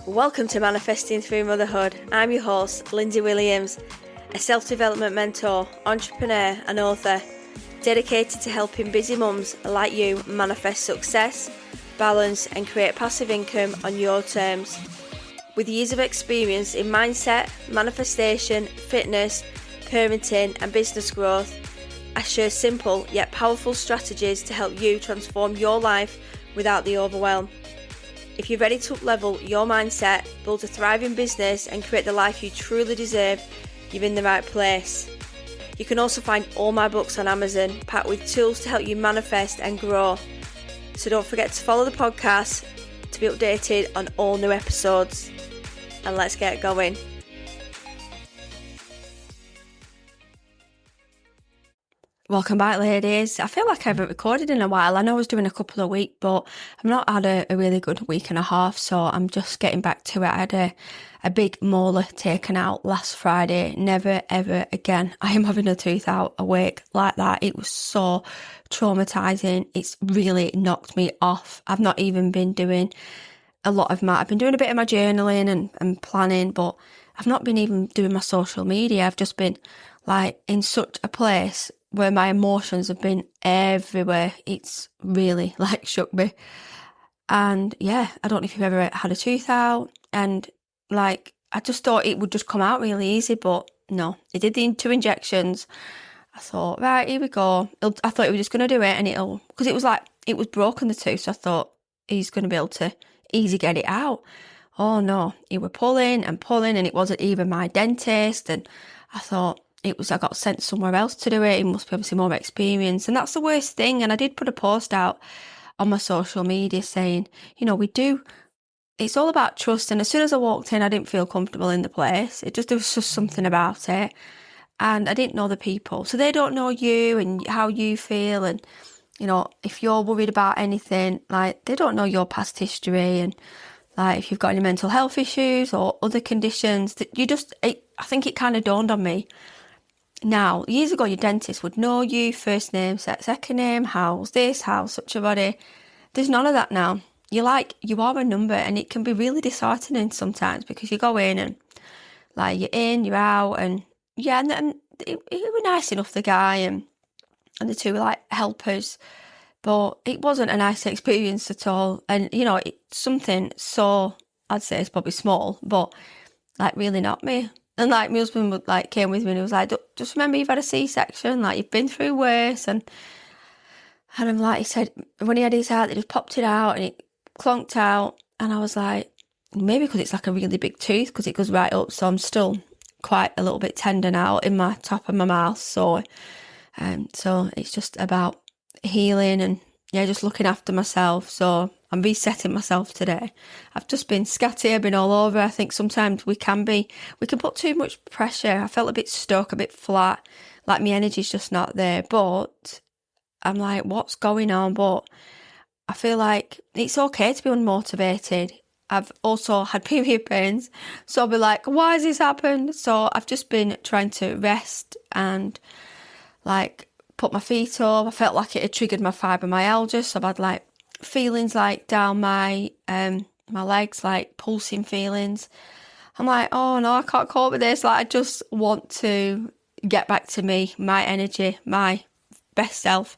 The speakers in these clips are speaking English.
Welcome to Manifesting Through Motherhood. I'm your host, Lindsay Williams, a self-development mentor, entrepreneur and author, dedicated to helping busy mums like you manifest success, balance and create passive income on your terms. With years of experience in mindset, manifestation, fitness, parenting and business growth, I share simple yet powerful strategies to help you transform your life without the overwhelm. If you're ready to up-level your mindset, build a thriving business and create the life you truly deserve, you're in the right place. You can also find all my books on Amazon, packed with tools to help you manifest and grow. So don't forget to follow the podcast to be updated on all new episodes. And let's get going. Welcome back, ladies. I feel like I haven't recorded in a while. I know I was doing a couple of weeks, but I've not had a really good week and a half, so I'm just getting back to it. I had a big molar taken out last Friday. Never, ever again. I am having a tooth out a week like that. It was so traumatising. It's really knocked me off. I've not even been doing I've been doing a bit of my journaling and planning, but I've not been even doing my social media. I've just been like in such a place where my emotions have been everywhere. It's really like shook me. And yeah, I don't know if you've ever had a tooth out, and like I just thought it would just come out really easy, but no, it did the 2 injections. I thought, right, here we go. I thought he was just going to do it and because it was broken, the tooth, so I thought he's going to be able to easy get it out. Oh no, he were pulling and it wasn't even my dentist, and I thought I got sent somewhere else to do it. He must be obviously more experienced, and that's the worst thing. And I did put a post out on my social media saying, it's all about trust. And as soon as I walked in, I didn't feel comfortable in the place. There was just something about it. And I didn't know the people. So they don't know you and how you feel. And, if you're worried about anything, like they don't know your past history. And like if you've got any mental health issues or other conditions, I think it kind of dawned on me. Now, years ago, your dentist would know you, first name, second name, how's this, how's such a body. There's none of that now. You are a number, and it can be really disheartening sometimes because you go in and like you're in, you're out, and yeah, and it was nice enough, the guy, and the two were like helpers, but it wasn't a nice experience at all. And it's something so, I'd say it's probably small, but like really knocked me. And like my husband came with me and he was like, just remember you've had a C-section, like you've been through worse. And I'm like, he said, when he had his heart, they just popped it out and it clonked out. And I was like, maybe because it's like a really big tooth, because it goes right up. So I'm still quite a little bit tender now in my top of my mouth. So it's just about healing and just looking after myself. So I'm resetting myself today. I've just been scatty, I've been all over. I think sometimes we can put too much pressure. I felt a bit stuck, a bit flat, like my energy's just not there. But I'm like, what's going on? But I feel like it's okay to be unmotivated. I've also had period pains, so I'll be like, why has this happened? So I've just been trying to rest and like put my feet up. I felt like it had triggered my fibromyalgia, so I've had like feelings like down my legs, like pulsing feelings. I'm like, oh no, I can't cope with this. Like I just want to get back to me, my energy, my best self,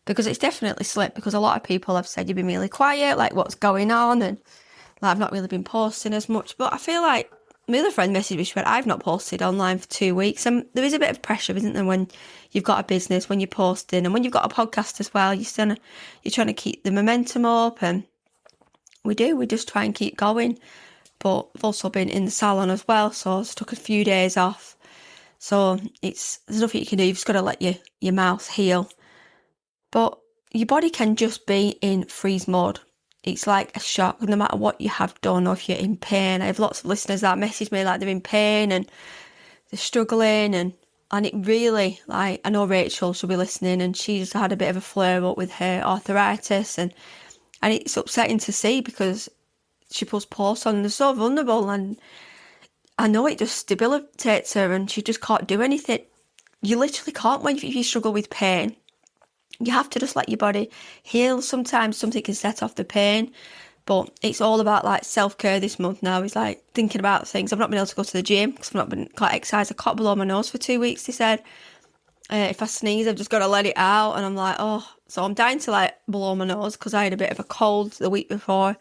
because it's definitely slipped. Because a lot of people have said you've been really quiet, like what's going on, and like I've not really been posting as much. But I feel like my other friend messaged me, she went, I've not posted online for 2 weeks. And there is a bit of pressure, isn't there, when you've got a business, when you're posting, and when you've got a podcast as well. You're trying to keep the momentum up, and we just try and keep going. But I've also been in the salon as well, so I just took a few days off. So there's nothing you can do. You've just got to let your mouth heal. But your body can just be in freeze mode. It's like a shock, no matter what you have done or if you're in pain. I have lots of listeners that message me like they're in pain and they're struggling, and it really, like, I know Rachel, she'll be listening, and she just had a bit of a flare up with her arthritis, and it's upsetting to see because she puts posts on and they're so vulnerable, and I know it just debilitates her and she just can't do anything. You literally can't if you struggle with pain. You have to just let your body heal. Sometimes something can set off the pain, But it's all about like self-care this month now. Is like thinking about things. I've not been able to go to the gym because I've not been quite exercise. I caught below my nose for 2 weeks, they said. If I sneeze, I've just got to let it out. And I'm like, oh. So I'm dying to like blow my nose because I had a bit of a cold the week before.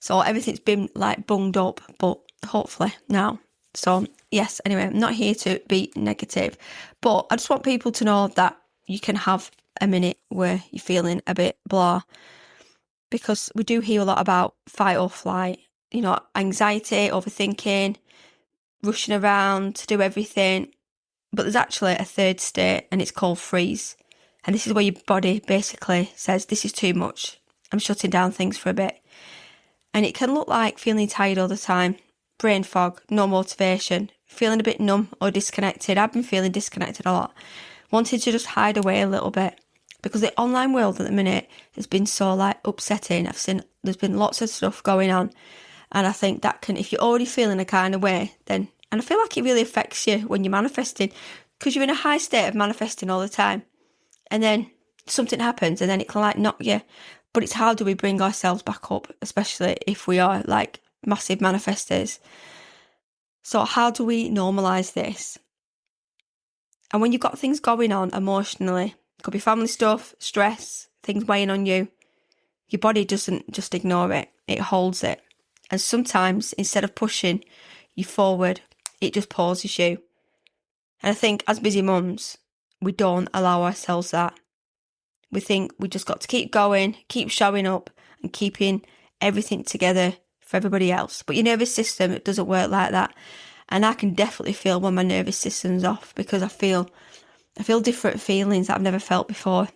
So everything's been like bunged up, but hopefully now. So yes, anyway, I'm not here to be negative, but I just want people to know that you can have a minute where you're feeling a bit blah, because we do hear a lot about fight or flight, anxiety, overthinking, rushing around to do everything. But there's actually a third state, and it's called freeze. And this is where your body basically says, this is too much. I'm shutting down things for a bit. And it can look like feeling tired all the time, brain fog, no motivation, feeling a bit numb or disconnected. I've been feeling disconnected a lot, wanting to just hide away a little bit, because the online world at the minute has been so like upsetting. There's been lots of stuff going on, and I think that can, if you're already feeling a kind of way, then, and I feel like it really affects you when you're manifesting, because you're in a high state of manifesting all the time, and then something happens and then it can like knock you. But it's how do we bring ourselves back up, especially if we are like massive manifestors. So how do we normalise this? And when you've got things going on emotionally, it could be family stuff, stress, things weighing on you, your body doesn't just ignore it, it holds it. And sometimes instead of pushing you forward, it just pauses you. And I think as busy mums, we don't allow ourselves that. We think we just got to keep going, keep showing up and keeping everything together for everybody else. But your nervous system, it doesn't work like that. And I can definitely feel when my nervous system's off, because I feel different feelings that I've never felt before.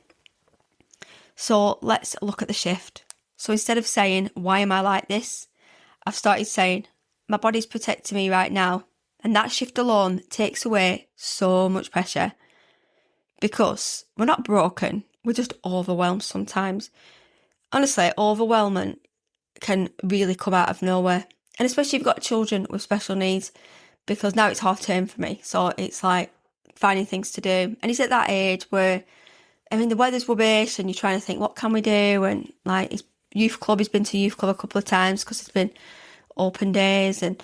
So let's look at the shift. So instead of saying, why am I like this? I've started saying, my body's protecting me right now. And that shift alone takes away so much pressure, because we're not broken. We're just overwhelmed sometimes. Honestly, overwhelmment can really come out of nowhere. And especially if you've got children with special needs, because now it's half term for me. So it's like finding things to do. And he's at that age where, the weather's rubbish and you're trying to think, what can we do? And like his youth club, he's been to youth club a couple of times because it's been open days. And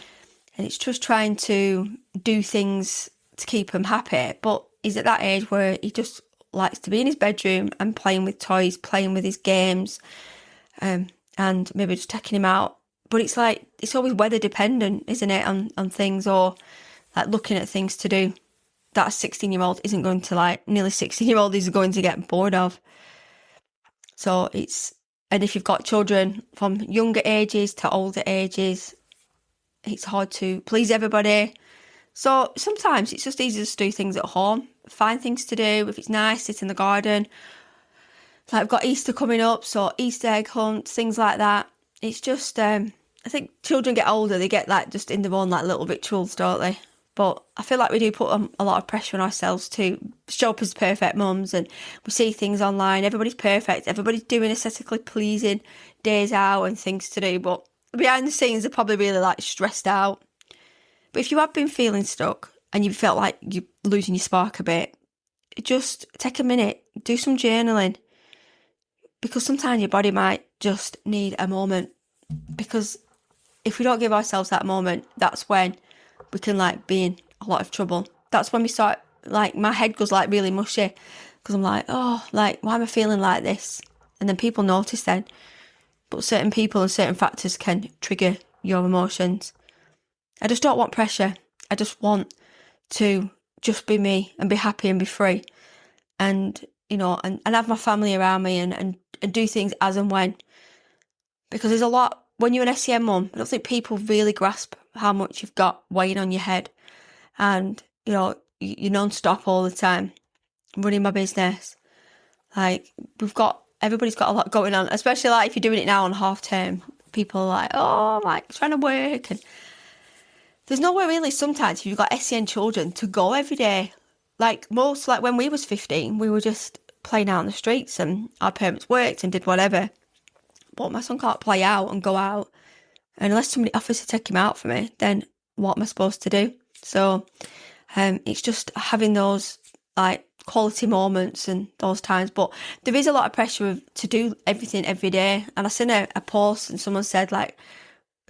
it's just trying to do things to keep him happy. But he's at that age where he just likes to be in his bedroom and playing with toys, playing with his games, and maybe just taking him out. But it's like, it's always weather dependent, isn't it, on things, or like looking at things to do that a 16-year-old isn't going to like, nearly 16-year-old is going to get bored of. So and if you've got children from younger ages to older ages, it's hard to please everybody. So sometimes it's just easier to do things at home, find things to do. If it's nice, sit in the garden. Like we've got Easter coming up, so Easter egg hunts, things like that. It's just, I think children get older, they get like just in their own like little rituals, don't they? But I feel like we do put a lot of pressure on ourselves to show up as perfect mums, and we see things online, everybody's perfect, everybody's doing aesthetically pleasing days out and things to do, but behind the scenes they're probably really like stressed out. But if you have been feeling stuck and you felt like you're losing your spark a bit, just take a minute, do some journaling, because sometimes your body might just need a moment. Because if we don't give ourselves that moment, that's when we can like be in a lot of trouble. That's when we start, like my head goes like really mushy, because I'm like, oh, like why am I feeling like this? And then people notice then. But certain people and certain factors can trigger your emotions. I just don't want pressure. I just want to just be me and be happy and be free, and and have my family around me and do things as and when. Because there's a lot, when you're an SEN mum, I don't think people really grasp how much you've got weighing on your head. And you're non-stop all the time running my business. Like everybody's got a lot going on, especially like if you're doing it now on half term. People are like, oh, I'm like trying to work, and there's nowhere really sometimes if you've got SEN children to go every day. Like when we was 15, we were just playing out on the streets and our parents worked and did whatever. But my son can't play out and go out. And unless somebody offers to take him out for me, then what am I supposed to do? So it's just having those like quality moments and those times. But there is a lot of pressure to do everything every day. And I seen a post and someone said, like,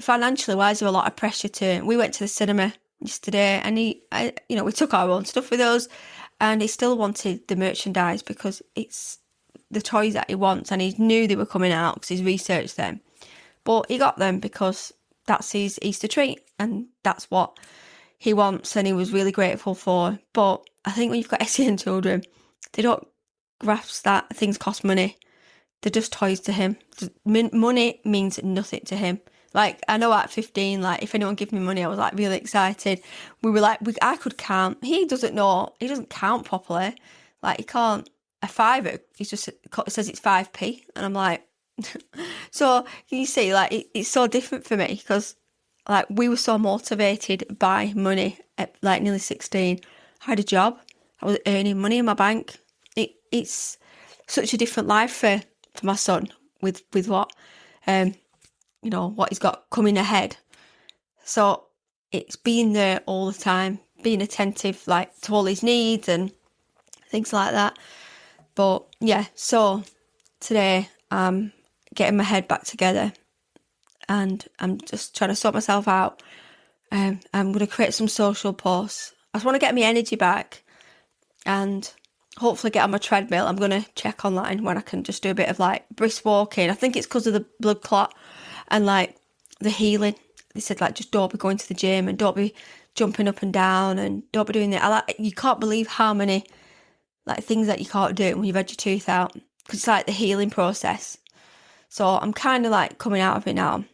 financially wise, there a lot of pressure we went to the cinema yesterday, and we took our own stuff with us, and he still wanted the merchandise because it's the toys that he wants, and he knew they were coming out because he's researched them. But he got them because that's his Easter treat, and that's what he wants, and he was really grateful for. But I think when you've got SEN children, they don't grasp that things cost money. They're just toys to him. Money means nothing to him. Like, I know at 15, like, if anyone gave me money, I was, like, really excited. We were, like, I could count. He doesn't know. He doesn't count properly. Like, he can't. A fiver, he just says it's 5p. And I'm like... So, you see, like, it's so different for me because, like, we were so motivated by money at, like, nearly 16. I had a job. I was earning money in my bank. It's such a different life for my son with what... what he's got coming ahead. So it's being there all the time, being attentive, like, to all his needs and things like that. But yeah, so today I'm getting my head back together and I'm just trying to sort myself out. I'm going to create some social posts. I just want to get my energy back and hopefully get on my treadmill. I'm going to check online when I can just do a bit of, like, brisk walking. I think it's because of the blood clot and, like, the healing. They said, like, just don't be going to the gym and don't be jumping up and down and don't be doing that. You can't believe how many, like, things that you can't do when you've had your tooth out, because it's like the healing process. So I'm kind of, like, coming out of it now,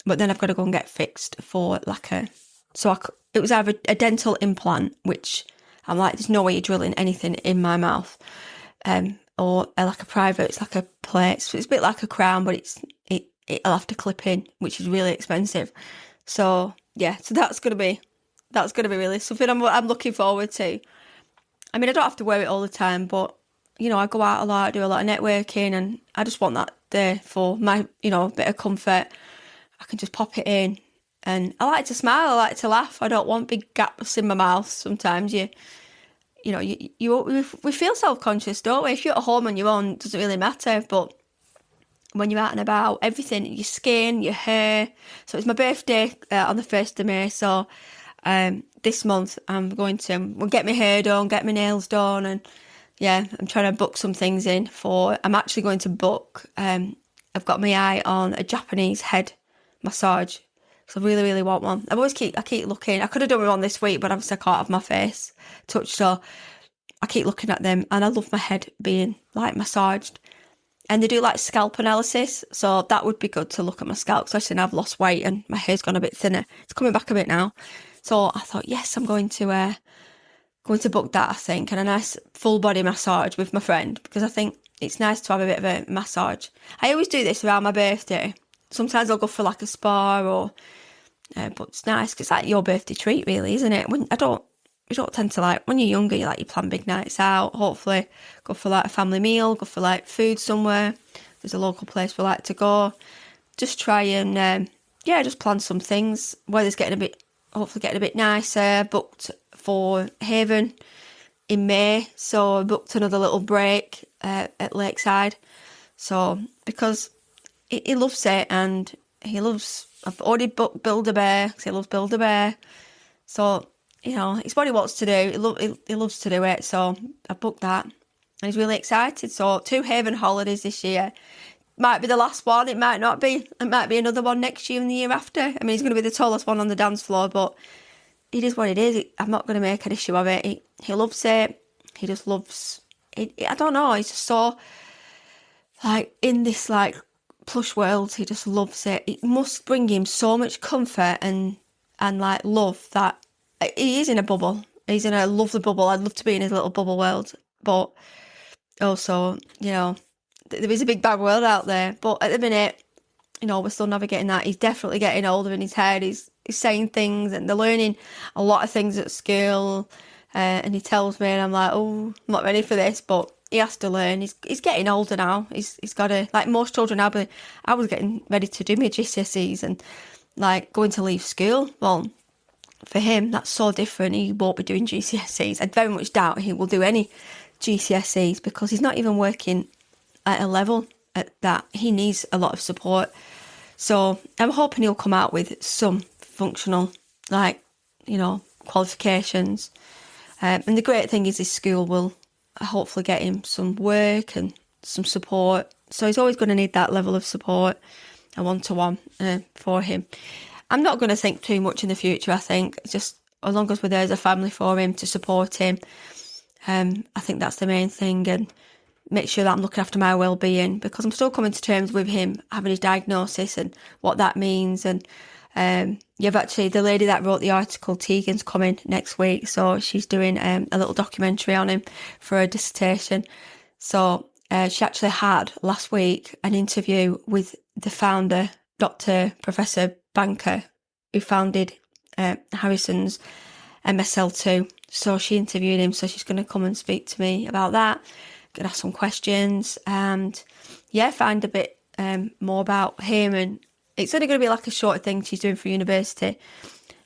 but then I've got to go and get fixed for, like, it was either a dental implant, which I'm like, there's no way you're drilling anything in my mouth, or like a private, it's like a plate. So it's a bit like a crown, but it'll have to clip in, which is really expensive. So yeah, so that's gonna be really something I'm looking forward to. I mean, I don't have to wear it all the time, but I go out a lot, do a lot of networking, and I just want that there for my bit of comfort. I can just pop it in, and I like to smile, I like to laugh. I don't want big gaps in my mouth. Sometimes we feel self-conscious, don't we? If you're at home on your own, it doesn't really matter, but when you're out and about, everything, your skin, your hair. So it's my birthday on the 1st of May. So this month I'm going to get my hair done, get my nails done. And yeah, I'm trying to book some things in I'm actually going to book, I've got my eye on a Japanese head massage. So I really, really want one. I keep looking. I could have done one this week, but obviously I can't have my face touched. So I keep looking at them and I love my head being, like, massaged. And they do, like, scalp analysis, so that would be good to look at my scalp, especially now I've lost weight and my hair's gone a bit thinner. It's coming back a bit now. So I thought, yes, I'm going to book that, I think, and a nice full body massage with my friend, because I think it's nice to have a bit of a massage. I always do this around my birthday. Sometimes I'll go for, like, a spa but it's nice because it's like your birthday treat, really, isn't it? You don't tend to, like, when you're younger, you plan big nights out, hopefully go for, like, a family meal, go for, like, food somewhere. There's a local place we like to go. Just try and, just plan some things. Weather's hopefully getting a bit nicer. Booked for Haven in May, so I booked another little break at Lakeside. So, because he loves it, and I've already booked Build-A-Bear, because he loves Build-A-Bear. So, it's what he wants to do. He loves to do it. So I booked that and he's really excited. So 2 Haven holidays this year. Might be the last one. It might not be. It might be another one next year and the year after. I mean, he's going to be the tallest one on the dance floor, but it is what it is. I'm not going to make an issue of it. He loves it. He just loves it. I don't know. He's just so, like, in this, like, plush world. He just loves it. It must bring him so much comfort and like, love that. He is in a bubble. He's in a lovely bubble. I'd love to be in his little bubble world. But also, there is a big bad world out there. But at the minute, we're still navigating that. He's definitely getting older in his head. He's saying things, and they're learning a lot of things at school. And he tells me, and I'm like, oh, I'm not ready for this. But he has to learn. He's getting older now. He's got to, like most children, I was getting ready to do my GCSEs and, like, going to leave school. Well, for him, that's so different. He won't be doing GCSEs. I very much doubt he will do any GCSEs because he's not even working at a level that he needs a lot of support. So I'm hoping he'll come out with some functional, qualifications. And the great thing is his school will hopefully get him some work and some support. So he's always going to need that level of support, a one-to-one for him. I'm not going to think too much in the future, I think. Just as long as we're there as a family for him, to support him. I think that's the main thing, and make sure that I'm looking after my well-being, because I'm still coming to terms with him having his diagnosis and what that means. And you've actually, the lady that wrote the article, Tegan's coming next week, so she's doing a little documentary on him for a dissertation. So she actually had last week an interview with the founder, Professor Banker, who founded Harrison's MSL2. So she interviewed him, so she's going to come and speak to me about that. Going to ask some questions and find a bit more about him. And it's only going to be like a short thing she's doing for university,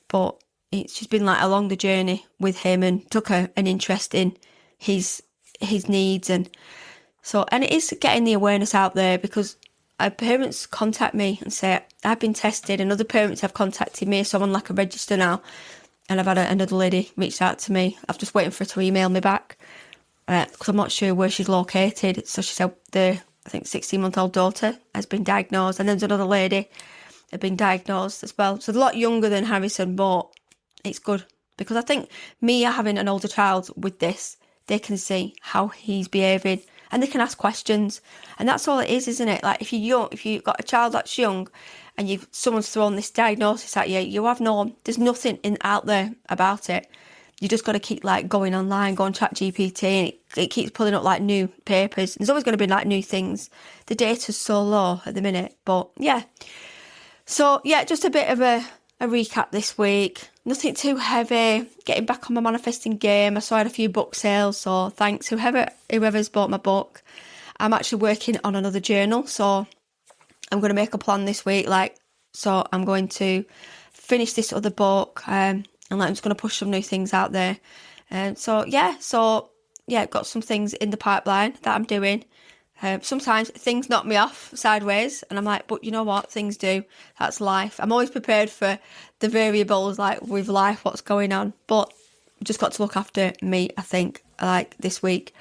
but she's been like along the journey with him and took an interest in his needs. And it is getting the awareness out there, because parents contact me and say, I've been tested, and other parents have contacted me, so I'm on like a register now. And I've had another lady reach out to me. I'm just waiting for her to email me back, because I'm not sure where she's located. So she said I think 16-month-old daughter has been diagnosed, and there's another lady that been diagnosed as well. So they're a lot younger than Harrison, but it's good, because I think me having an older child with this, they can see how he's behaving and they can ask questions. And that's all it is, isn't it? Like if you've got a child that's young and someone's thrown this diagnosis at you, there's nothing out there about it. You just got to keep like going online, go on ChatGPT, and it keeps pulling up like new papers. There's always going to be like new things. The data's so low at the minute, but yeah. So yeah, just a bit of a recap this week. Nothing too heavy. Getting back on my manifesting game. I saw I had a few book sales, so thanks whoever's bought my book. I'm actually working on another journal, so I'm going to make a plan this week. So I'm going to finish this other book, and I'm just going to push some new things out there. Got some things in the pipeline that I'm doing. Sometimes things knock me off sideways, and I'm like, but you know what? Things do. That's life. I'm always prepared for the variables, like with life, what's going on. But I've just got to look after me, I think, like this week.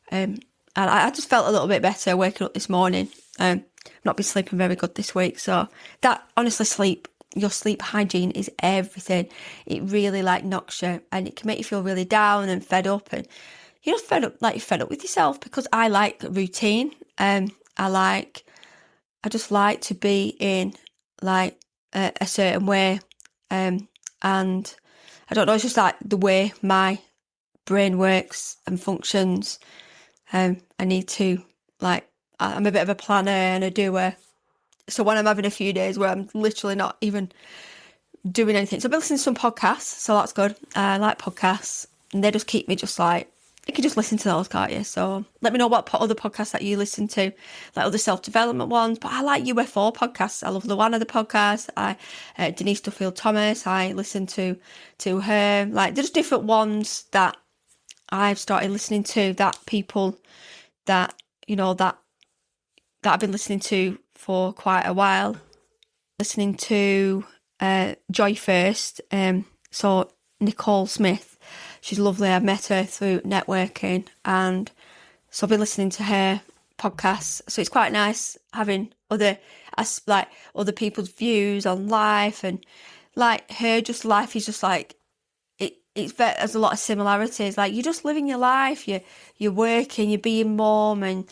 And I just felt a little bit better waking up this morning. I've not been sleeping very good this week. So that, honestly, your sleep hygiene is everything. It really knocks you, and it can make you feel really down and fed up, and you're just fed up with yourself, because I like routine. I just like to be in a certain way. And I don't know, it's just like the way my brain works and functions. I need to I'm a bit of a planner and a doer. So when I'm having a few days where I'm literally not even doing anything, so I've been listening to some podcasts, so that's good. I like podcasts, and they just keep me just you can just listen to those, can't you? So let me know what other podcasts that you listen to, like other self-development ones. But I like UFO podcasts. I love Luana, the podcast. Denise Duffield Thomas, I listen to her. There's different ones that I've started listening to, that people that I've been listening to for quite a while. Listening to Joy First. So Nicole Smith. She's lovely. I met her through networking, and so I've been listening to her podcasts. So it's quite nice having other people's views on life, and her life is just there's a lot of similarities. You're just living your life, you're working, you're being mom, and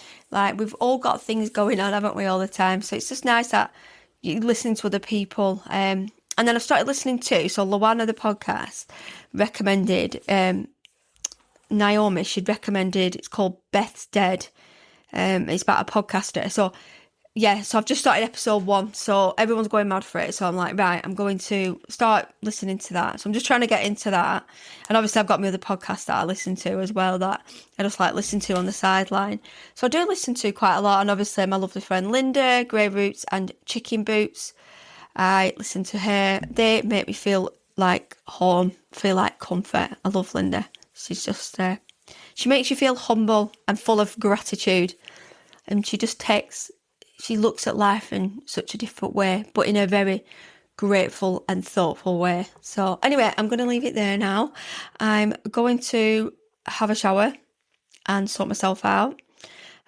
we've all got things going on, haven't we, all the time? So it's just nice that you listen to other people. And then I've started listening to, so Luana, the podcast, recommended, Naomi, she'd recommended, it's called Beth's Dead. It's about a podcaster. So I've just started episode 1, so everyone's going mad for it. So I'm like, right, I'm going to start listening to that. So I'm just trying to get into that. And obviously I've got my other podcasts that I listen to as well, that I just listen to on the sideline. So I do listen to quite a lot. And obviously my lovely friend Linda, Grey Roots and Chicken Boots, I listen to her. They make me feel like home, feel like comfort. I love Linda. She's just She makes you feel humble and full of gratitude. And she looks at life in such a different way, but in a very grateful and thoughtful way. So anyway, I'm going to leave it there now. I'm going to have a shower and sort myself out.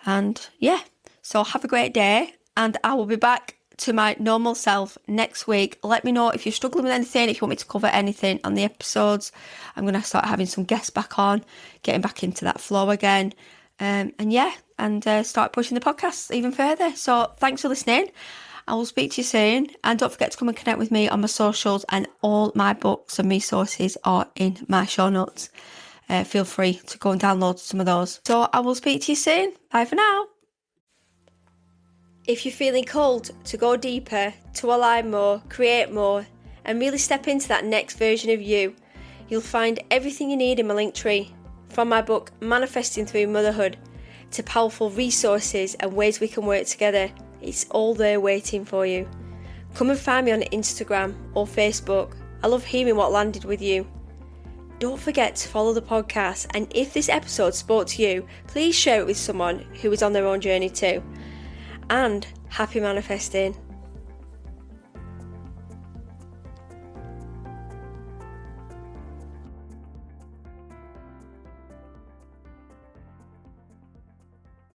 And yeah, so have a great day. And I will be back to my normal self next week. Let me know if you're struggling with anything, if you want me to cover anything on the episodes. I'm going to start having some guests back on, getting back into that flow again. And start pushing the podcast even further. So thanks for listening. I will speak to you soon. And don't forget to come and connect with me on my socials, and all my books and resources are in my show notes. Feel free to go and download some of those. So I will speak to you soon. Bye for now. If you're feeling called to go deeper, to align more, create more, and really step into that next version of you, you'll find everything you need in my linktree. From my book, Manifesting Through Motherhood, to powerful resources and ways we can work together. It's all there waiting for you. Come and find me on Instagram or Facebook. I love hearing what landed with you. Don't forget to follow the podcast, and if this episode spoke to you, please share it with someone who is on their own journey too. And happy manifesting.